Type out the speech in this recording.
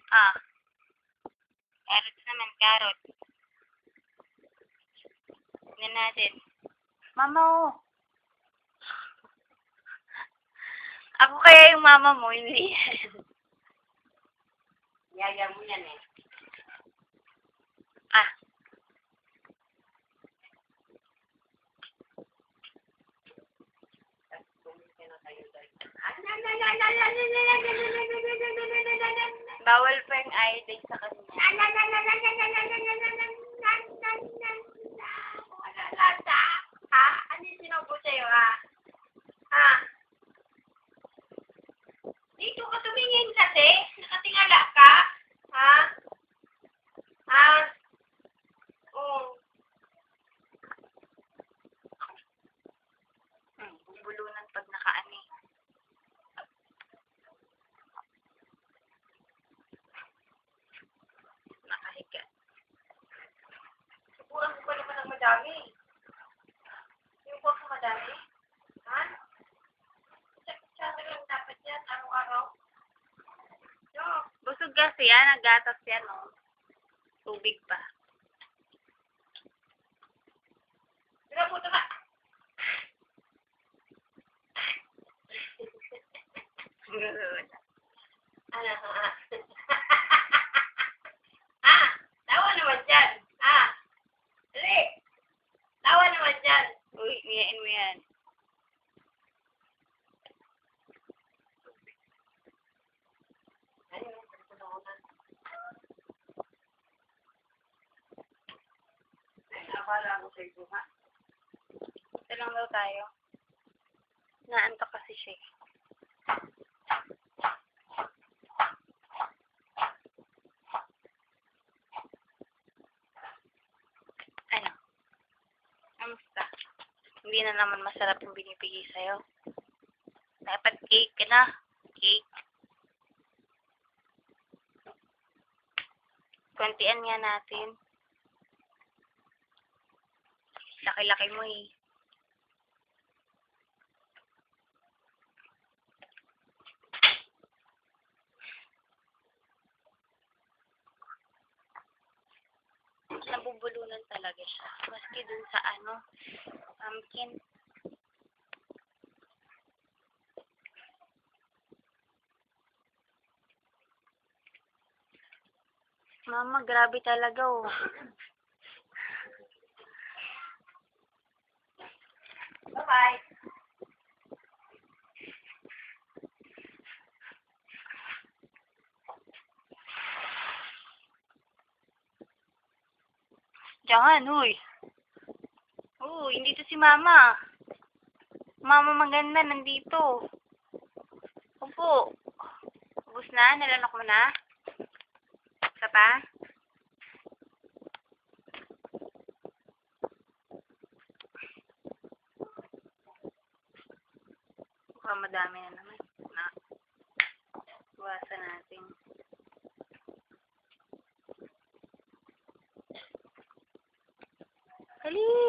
Ah, carrots naman, carrot. Tingnan natin. Mama, oh. Ako kaya yung mama mo, hindi. Yaya mo yan eh. Ah. Bawal pa yung iodine sa kanya. Ha? Ano yung sinubo sa'yo, ha? Ha? Dito ka tumingin kasi? Nakatingala ka? Ha? Ha? Oo. Bubulunan pag nakaani. Nakahiga. Subukan ko pa naman ng madami. Yung po sa madami? Ha? Tsaka lang dapat yan, araw-araw. No. Busog kasi yan, nagatas yan, oh. Tubig pa. Pinabuto ka! Ano? Tawa naman dyan! Dali! Tawa naman dyan! Uy, niyain mo yan. Akala ko sa'yo ha? Ito lang daw tayo. Naantok kasi siya. Ano? Kamusta? Hindi na naman masarap yung binibigay sa'yo. Dapat cake ka na. Cake. Kontian nga natin. Laki-laki mo eh. Nabubulunan talaga siya. Maski dun sa pumpkin. Mama, grabe talaga oh. Bye-bye! Diyan, huy. Uy, hindi to si Mama. Mama maganda, nandito. Upo. Ubus na? Nalanok mo na? Isa pa? Mukhang madami na naman. Iwasan natin. Dali!